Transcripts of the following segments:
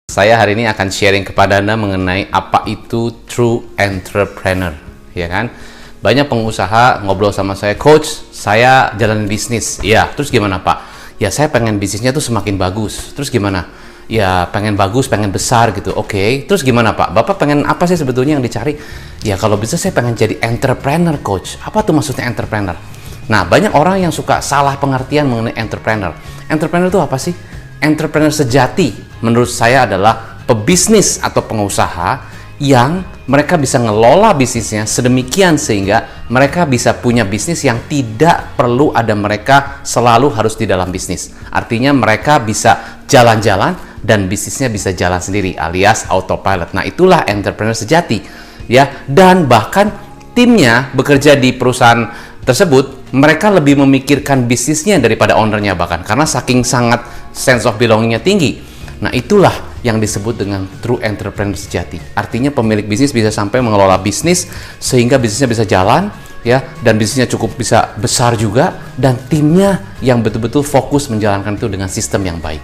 Saya hari ini akan sharing kepada Anda mengenai apa itu true entrepreneur, ya kan? Banyak pengusaha ngobrol sama saya, "Coach, saya jalan bisnis." Ya, terus gimana, Pak? Ya, saya pengen bisnisnya tuh semakin bagus. Terus gimana? Ya, pengen bagus, pengen besar gitu. Oke, terus gimana, Pak? Bapak pengen apa sih sebetulnya yang dicari? Ya, kalau bisa saya pengen jadi entrepreneur, Coach. Apa tuh maksudnya entrepreneur? Nah, banyak orang yang suka salah pengertian mengenai entrepreneur. Entrepreneur itu apa sih? Entrepreneur sejati menurut saya adalah pebisnis atau pengusaha yang mereka bisa ngelola bisnisnya sedemikian sehingga mereka bisa punya bisnis yang tidak perlu ada mereka selalu harus di dalam bisnis. Artinya mereka bisa jalan-jalan dan bisnisnya bisa jalan sendiri alias autopilot. Nah, itulah entrepreneur sejati ya. Dan bahkan timnya bekerja di perusahaan tersebut, mereka lebih memikirkan bisnisnya daripada ownernya bahkan karena saking sangat sense of belongingnya tinggi. Nah, itulah yang disebut dengan true entrepreneur sejati. Artinya pemilik bisnis bisa sampai mengelola bisnis sehingga bisnisnya bisa jalan ya, dan bisnisnya cukup bisa besar juga, dan timnya yang betul-betul fokus menjalankan itu dengan sistem yang baik.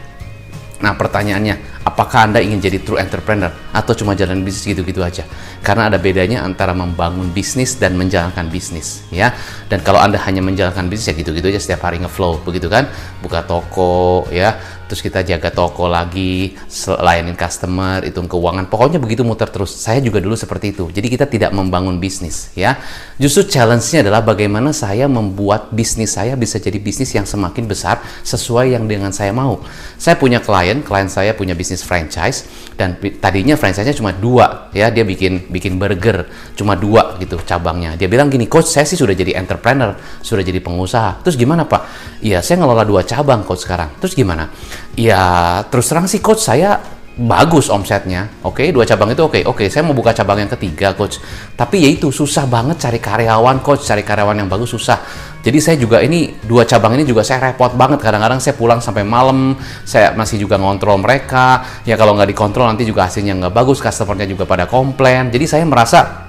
Nah, pertanyaannya, apakah Anda ingin jadi true entrepreneur atau cuma jalan bisnis gitu-gitu aja? Karena ada bedanya antara membangun bisnis dan menjalankan bisnis, ya. Dan kalau Anda hanya menjalankan bisnis ya gitu-gitu aja setiap hari ngeflow, begitu kan? Buka toko, ya. Terus kita jaga toko lagi, layanin customer, hitung keuangan, pokoknya begitu muter terus. Saya juga dulu seperti itu. Jadi kita tidak membangun bisnis, ya. Justru challenge-nya adalah bagaimana saya membuat bisnis saya bisa jadi bisnis yang semakin besar sesuai yang dengan saya mau. Saya punya klien saya punya bisnis franchise, dan tadinya franchise-nya cuma 2, ya. Dia bikin burger, cuma 2 gitu cabangnya. Dia bilang gini, "Coach, saya sih sudah jadi entrepreneur, sudah jadi pengusaha." Terus gimana, Pak? Iya, saya ngelola 2 cabang, Coach, sekarang. Terus gimana? Ya, terus terang sih, Coach, saya bagus omsetnya. Oke, 2 cabang itu oke. Saya mau buka cabang yang ketiga, Coach. Tapi ya itu susah banget cari karyawan, Coach. Cari karyawan yang bagus susah. Jadi saya juga ini 2 cabang ini juga saya repot banget. Kadang-kadang saya pulang sampai malam, saya masih juga ngontrol mereka. Ya kalau nggak dikontrol nanti juga hasilnya nggak bagus, customernya juga pada komplain. Jadi saya merasa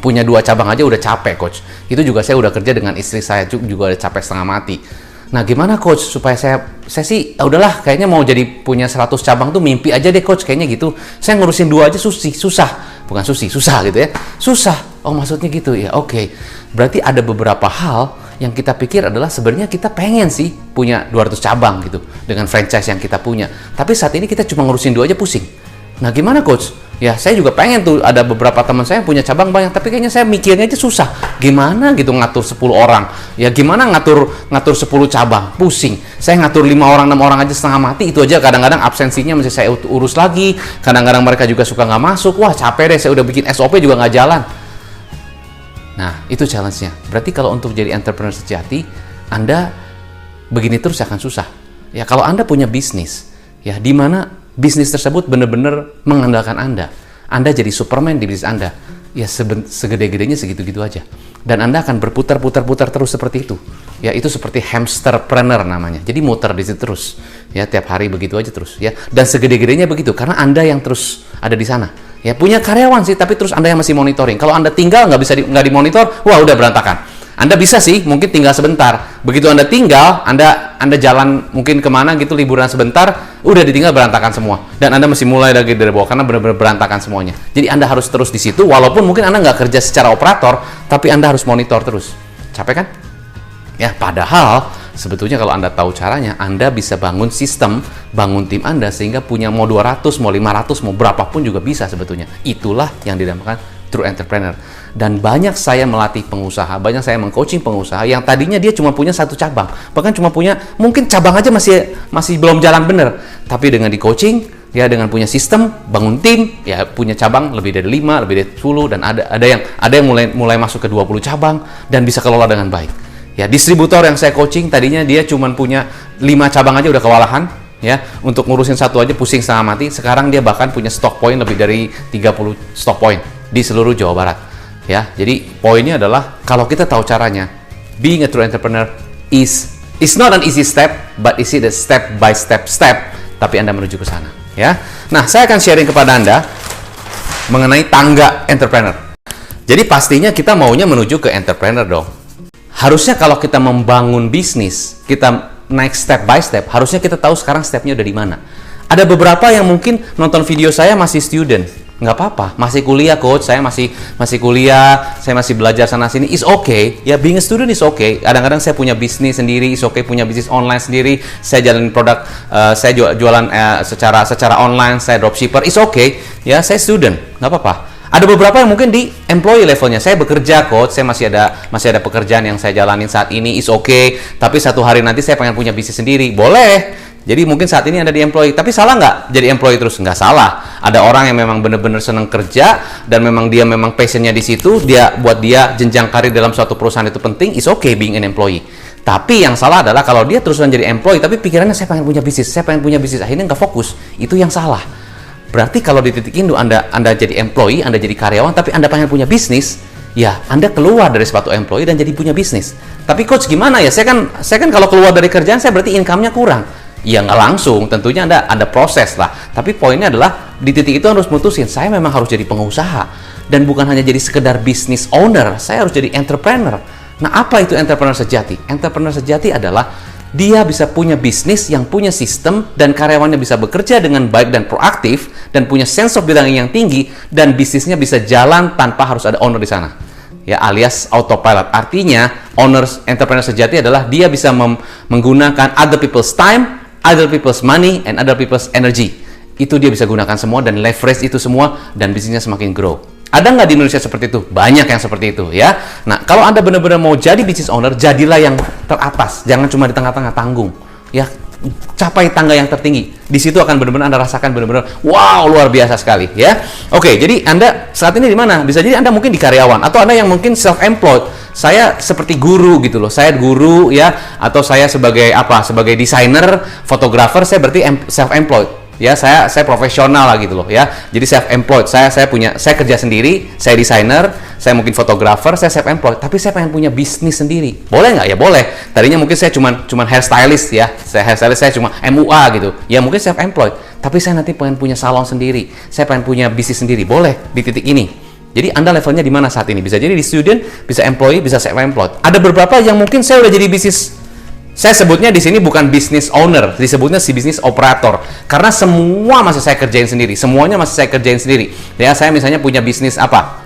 punya 2 cabang aja udah capek, Coach. Itu juga saya udah kerja dengan istri saya juga udah capek setengah mati. Nah, gimana, Coach, supaya saya sih udahlah kayaknya mau jadi punya 100 cabang tuh mimpi aja deh, Coach, kayaknya gitu. Saya ngurusin 2 aja susah. Bukan susah gitu ya. Susah. Oh, maksudnya gitu ya. Oke. Berarti ada beberapa hal yang kita pikir adalah sebenarnya kita pengen sih punya 200 cabang gitu dengan franchise yang kita punya. Tapi saat ini kita cuma ngurusin 2 aja pusing. Nah, gimana, Coach? Ya, saya juga pengen tuh, ada beberapa teman saya yang punya cabang banyak, tapi kayaknya saya mikirnya aja susah. Gimana gitu ngatur 10 orang? Ya, gimana ngatur 10 cabang? Pusing. Saya ngatur 5 orang, 6 orang aja setengah mati, itu aja kadang-kadang absensinya mesti saya urus lagi. Kadang-kadang mereka juga suka nggak masuk. Wah, capek deh, saya udah bikin SOP juga nggak jalan. Nah, itu challenge-nya. Berarti kalau untuk jadi entrepreneur sejati, Anda begini terus akan susah. Ya, kalau Anda punya bisnis, ya di mana bisnis tersebut benar-benar mengandalkan Anda. Anda jadi Superman di bisnis Anda. Ya segede-gedenya segitu-gitu aja. Dan Anda akan berputar-putar terus seperti itu. Ya, itu seperti hamsterpreneur namanya. Jadi muter di situ terus. Ya, tiap hari begitu aja terus, ya. Dan segede-gedenya begitu karena Anda yang terus ada di sana. Ya, punya karyawan sih, tapi terus Anda yang masih monitoring. Kalau Anda tinggal nggak dimonitor, wah udah berantakan. Anda bisa sih, mungkin tinggal sebentar. Begitu Anda tinggal, Anda jalan mungkin kemana gitu, liburan sebentar, udah ditinggal berantakan semua. Dan Anda mesti mulai lagi dari bawah, karena benar-benar berantakan semuanya. Jadi Anda harus terus di situ, walaupun mungkin Anda nggak kerja secara operator, tapi Anda harus monitor terus. Capek kan? Ya, padahal sebetulnya kalau Anda tahu caranya, Anda bisa bangun sistem, bangun tim Anda, sehingga punya mau 200, mau 500, mau berapapun juga bisa sebetulnya. Itulah yang dinamakan true entrepreneur. Dan banyak saya melatih pengusaha, banyak saya mengcoaching pengusaha yang tadinya dia cuma punya 1 cabang, bahkan cuma punya, mungkin cabang aja masih belum jalan bener, tapi dengan di coaching, ya dengan punya sistem, bangun tim, ya punya cabang lebih dari 5, lebih dari 10, dan ada yang mulai masuk ke 20 cabang dan bisa kelola dengan baik. Ya, distributor yang saya coaching tadinya dia cuma punya 5 cabang aja udah kewalahan, ya, untuk ngurusin 1 aja pusing setengah mati. Sekarang dia bahkan punya stock point lebih dari 30 stock point di seluruh Jawa Barat. Ya, jadi poinnya adalah kalau kita tahu caranya, being a true entrepreneur is not an easy step, but is it a step by step, tapi Anda menuju ke sana, ya. Nah, saya akan sharing kepada Anda mengenai tangga entrepreneur. Jadi pastinya kita maunya menuju ke entrepreneur dong. Harusnya kalau kita membangun bisnis, kita naik step by step, harusnya kita tahu sekarang stepnya udah di mana. Ada beberapa yang mungkin nonton video saya masih student. Nggak apa-apa, masih kuliah coach, saya masih kuliah, saya masih belajar sana-sini, is okay. Ya, being a student is okay. Kadang-kadang saya punya bisnis sendiri, is okay, punya bisnis online sendiri, saya jalanin produk, saya jualan secara online, saya dropshipper, is okay. Ya, saya student, nggak apa-apa. Ada beberapa yang mungkin di employee levelnya. Saya bekerja, coach. Saya masih ada pekerjaan yang saya jalanin saat ini, is okay. Tapi satu hari nanti saya pengen punya bisnis sendiri, boleh. Jadi mungkin saat ini ada di employee. Tapi salah nggak jadi employee terus? Nggak salah. Ada orang yang memang benar-benar senang kerja dan memang dia memang passionnya di situ. Buat dia jenjang karir dalam suatu perusahaan itu penting, is okay being an employee. Tapi yang salah adalah kalau dia terusan jadi employee, tapi pikirannya saya pengen punya bisnis, akhirnya nggak fokus. Itu yang salah. Berarti kalau di titik itu Anda jadi employee, Anda jadi karyawan, tapi Anda pengen punya bisnis, ya Anda keluar dari sepatu employee dan jadi punya bisnis. Tapi coach gimana ya? Saya kan kalau keluar dari kerjaan saya berarti income-nya kurang. Ya nggak langsung, tentunya ada proses lah. Tapi poinnya adalah di titik itu harus mutusin, saya memang harus jadi pengusaha dan bukan hanya jadi sekedar business owner. Saya harus jadi entrepreneur. Nah, apa itu entrepreneur sejati? Entrepreneur sejati adalah dia bisa punya bisnis yang punya sistem dan karyawannya bisa bekerja dengan baik dan proaktif dan punya sense of belonging yang tinggi dan bisnisnya bisa jalan tanpa harus ada owner di sana. Ya, alias autopilot. Artinya, entrepreneur sejati adalah dia bisa menggunakan other people's time, other people's money, and other people's energy. Itu dia bisa gunakan semua dan leverage itu semua dan bisnisnya semakin grow. Ada nggak di Indonesia seperti itu? Banyak yang seperti itu ya. Nah, kalau Anda benar-benar mau jadi business owner, jadilah yang teratas. Jangan cuma di tengah-tengah tanggung. Ya, capai tangga yang tertinggi. Di situ akan benar-benar Anda rasakan benar-benar wow, luar biasa sekali ya. Oke, jadi Anda saat ini di mana? Bisa jadi Anda mungkin di karyawan atau Anda yang mungkin self-employed. Saya seperti guru gitu loh. Saya guru ya, atau saya sebagai apa? Sebagai desainer, fotografer, saya berarti self-employed. Ya, saya profesional lah gitu loh ya. Jadi self-employed. Saya kerja sendiri, saya desainer, saya mungkin fotografer, saya self-employed, tapi saya pengen punya bisnis sendiri. Boleh nggak? Ya boleh. Tadinya mungkin saya cuman hairstylist ya. Saya cuma MUA gitu. Ya mungkin self-employed, tapi saya nanti pengen punya salon sendiri. Saya pengen punya bisnis sendiri. Boleh di titik ini. Jadi Anda levelnya di mana saat ini? Bisa jadi di student, bisa employee, bisa self-employed. Ada beberapa yang mungkin saya udah jadi bisnis. Saya sebutnya di sini bukan business owner, disebutnya si business operator. Karena semua masih saya kerjain sendiri, semuanya masih saya kerjain sendiri. Ya, saya misalnya punya bisnis apa?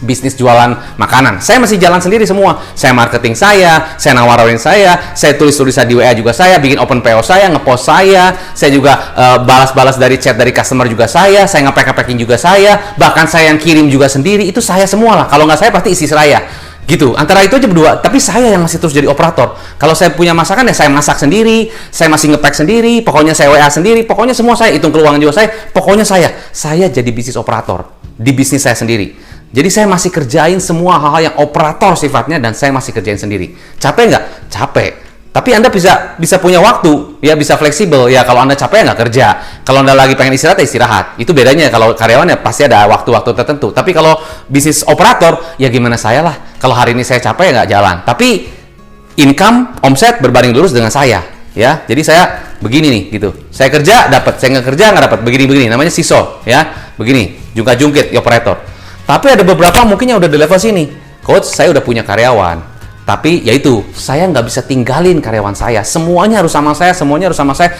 Bisnis jualan makanan. Saya masih jalan sendiri semua. Saya marketing saya nawarin saya tulis-tulisan di WA juga saya, bikin open PO saya, ngepost saya juga balas-balas dari chat dari customer juga saya nge-pack-packing juga saya, bahkan saya yang kirim juga sendiri, itu saya semua lah. Kalau nggak saya pasti istri saya. Gitu, antara itu aja berdua, tapi saya yang masih terus jadi operator. Kalau saya punya masakan ya saya masak sendiri, saya masih nge-pack sendiri, pokoknya saya WA sendiri, pokoknya semua saya hitung keuangan juga pokoknya saya jadi bisnis operator di bisnis saya sendiri. Jadi saya masih kerjain semua hal-hal yang operator sifatnya dan saya masih kerjain sendiri. Capek nggak? Capek. Tapi Anda bisa punya waktu, ya bisa fleksibel. Ya kalau Anda capek nggak kerja. Kalau Anda lagi pengen istirahat, ya istirahat. Itu bedanya. Kalau karyawan ya pasti ada waktu-waktu tertentu. Tapi kalau bisnis operator, ya gimana saya lah. Kalau hari ini saya capek ya nggak jalan. Tapi income, omset berbanding lurus dengan saya. Ya, jadi saya begini nih gitu. Saya kerja dapat, saya nggak kerja nggak dapat. Begini. Namanya seesaw, ya. Begini, jungkat-jungkit operator. Tapi ada beberapa mungkin yang udah di level sini. Coach, saya udah punya karyawan. Tapi yaitu saya nggak bisa tinggalin karyawan saya. Semuanya harus sama saya,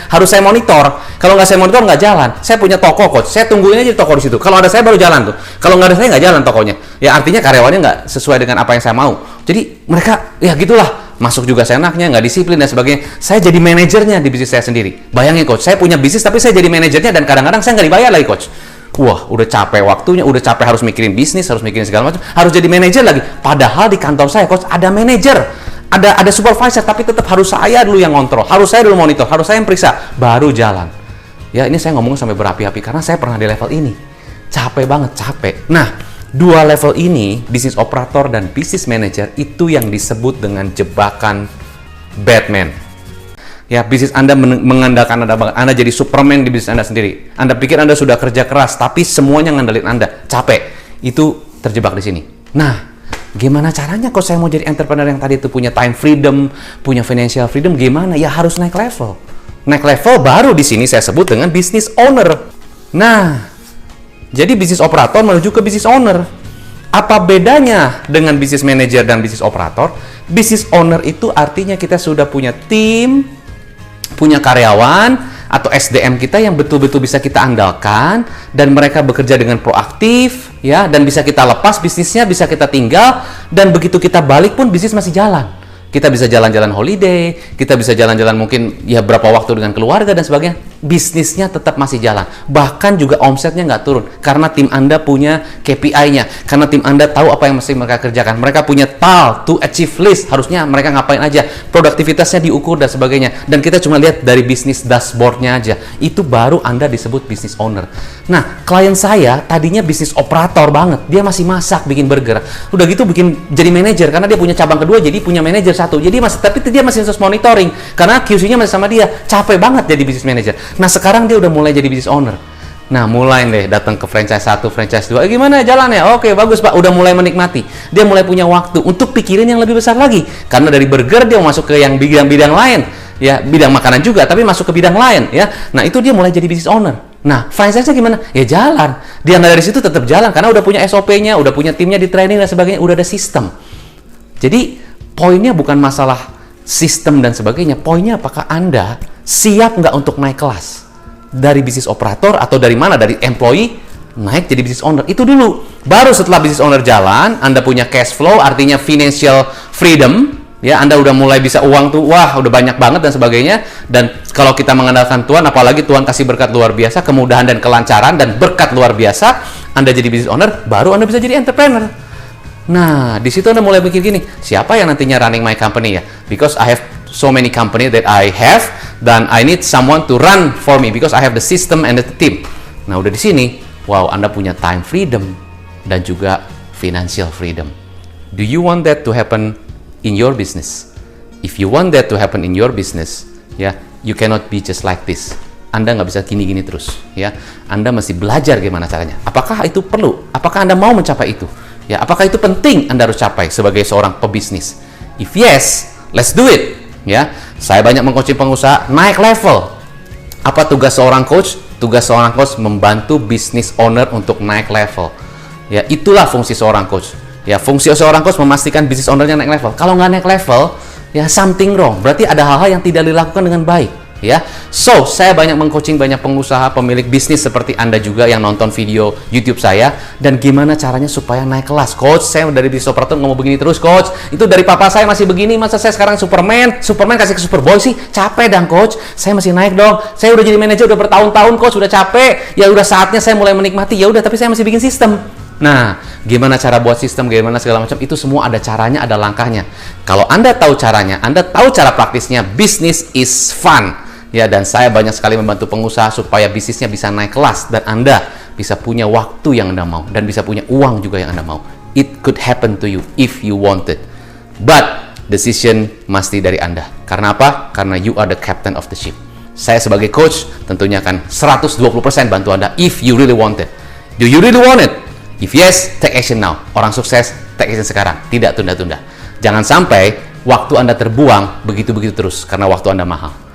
harus saya monitor. Kalau nggak saya monitor nggak jalan. Saya punya toko, coach. Saya tungguin aja di toko di situ. Kalau ada saya baru jalan tuh. Kalau nggak ada saya nggak jalan tokonya. Ya artinya karyawannya nggak sesuai dengan apa yang saya mau. Jadi mereka ya gitulah. Masuk juga seenaknya, nggak disiplin dan sebagainya. Saya jadi manajernya di bisnis saya sendiri. Bayangin coach, saya punya bisnis tapi saya jadi manajernya dan kadang-kadang saya nggak dibayar lagi coach. Wah, udah capek waktunya, udah capek harus mikirin bisnis, harus mikirin segala macam, harus jadi manajer lagi. Padahal di kantor saya, coach, ada manajer, ada supervisor, tapi tetap harus saya dulu yang ngontrol, harus saya dulu monitor, harus saya yang periksa, baru jalan. Ya, ini saya ngomong sampai berapi-api karena saya pernah di level ini. Capek banget, capek. Nah, dua level ini, bisnis operator dan bisnis manager, itu yang disebut dengan jebakan Batman. Ya, bisnis Anda mengandalkan Anda banget. Anda jadi Superman di bisnis Anda sendiri. Anda pikir Anda sudah kerja keras, tapi semuanya ngandelin Anda. Capek. Itu terjebak di sini. Nah, gimana caranya kalau saya mau jadi entrepreneur yang tadi itu punya time freedom, punya financial freedom, gimana? Ya harus naik level. Naik level baru di sini saya sebut dengan business owner. Nah, jadi bisnis operator menuju ke business owner. Apa bedanya dengan business manager dan business operator? Business owner itu artinya kita sudah punya tim, punya karyawan, atau SDM kita yang betul-betul bisa kita andalkan dan mereka bekerja dengan proaktif ya, dan bisa kita lepas bisnisnya, bisa kita tinggal, dan begitu kita balik pun bisnis masih jalan. Kita bisa jalan-jalan holiday, kita bisa jalan-jalan mungkin ya berapa waktu dengan keluarga dan sebagainya. Bisnisnya tetap masih jalan. Bahkan juga omsetnya nggak turun. Karena tim Anda punya KPI-nya. Karena tim Anda tahu apa yang mesti mereka kerjakan. Mereka punya to achieve list. Harusnya mereka ngapain aja. Produktivitasnya diukur dan sebagainya. Dan kita cuma lihat dari bisnis dashboard-nya aja. Itu baru Anda disebut business owner. Nah, klien saya tadinya bisnis operator banget. Dia masih masak, bikin burger. Udah gitu bikin jadi manajer. Karena dia punya cabang kedua, jadi punya manajer satu. Jadi tapi dia masih terus monitoring karena QC-nya masih sama dia. Capek banget jadi business manager. Nah, sekarang dia udah mulai jadi business owner. Nah, mulai deh datang ke franchise 1, franchise 2. Gimana jalannya? Oke, bagus, Pak. Udah mulai menikmati. Dia mulai punya waktu untuk pikirin yang lebih besar lagi. Karena dari burger dia masuk ke yang bidang-bidang lain. Ya, bidang makanan juga, tapi masuk ke bidang lain ya. Nah, itu dia mulai jadi business owner. Nah, franchise-nya gimana? Ya jalan. Dia dari situ tetap jalan karena udah punya SOP-nya, udah punya timnya di training dan sebagainya, udah ada sistem. Jadi poinnya bukan masalah sistem dan sebagainya. Poinnya apakah Anda siap nggak untuk naik kelas? Dari bisnis operator atau dari mana? Dari employee naik jadi business owner. Itu dulu. Baru setelah business owner jalan, Anda punya cash flow, artinya financial freedom. Ya, Anda udah mulai bisa uang tuh, wah udah banyak banget dan sebagainya. Dan kalau kita mengandalkan Tuhan, apalagi Tuhan kasih berkat luar biasa, kemudahan dan kelancaran dan berkat luar biasa, Anda jadi business owner, baru Anda bisa jadi entrepreneur. Nah, di situ Anda mulai mikir gini, siapa yang nantinya running my company ya? Because I have so many company that I have, dan I need someone to run for me because I have the system and the team. Nah, udah di sini, wow, Anda punya time freedom dan juga financial freedom. Do you want that to happen in your business? If you want that to happen in your business, ya, you cannot be just like this. Anda nggak bisa gini-gini terus, ya. Anda mesti belajar gimana caranya. Apakah itu perlu? Apakah Anda mau mencapai itu? Ya, apakah itu penting Anda harus capai sebagai seorang pebisnis? If yes, let's do it. Ya, saya banyak mengcoaching pengusaha naik level. Apa tugas seorang coach? Tugas seorang coach membantu business owner untuk naik level. Ya, itulah fungsi seorang coach. Ya, fungsi seorang coach memastikan business ownernya naik level. Kalau nggak naik level, ya something wrong. Berarti ada hal-hal yang tidak dilakukan dengan baik. Ya, so saya banyak mengcoaching banyak pengusaha, pemilik bisnis seperti Anda juga yang nonton video YouTube saya, dan gimana caranya supaya naik kelas. Coach, saya dari bisnis operator nggak mau begini terus, coach. Itu dari papa saya masih begini, masa saya sekarang Superman kasih ke Superboy sih? Capek dong, coach. Saya masih naik dong. Saya udah jadi manajer udah bertahun-tahun, coach, udah capek. Ya udah saatnya saya mulai menikmati. Ya udah, tapi saya masih bikin sistem. Nah, gimana cara buat sistem, gimana segala macam, itu semua ada caranya, ada langkahnya. Kalau Anda tahu caranya, Anda tahu cara praktisnya, business is fun. Ya, dan saya banyak sekali membantu pengusaha supaya bisnisnya bisa naik kelas dan Anda bisa punya waktu yang Anda mau dan bisa punya uang juga yang Anda mau. It could happen to you if you want it. But decision mesti dari Anda. Karena apa? Karena you are the captain of the ship. Saya sebagai coach tentunya akan 120% bantu Anda if you really want it. Do you really want it? If yes, take action now. Orang sukses, take action sekarang. Tidak tunda-tunda. Jangan sampai waktu Anda terbuang begitu-begitu terus karena waktu Anda mahal.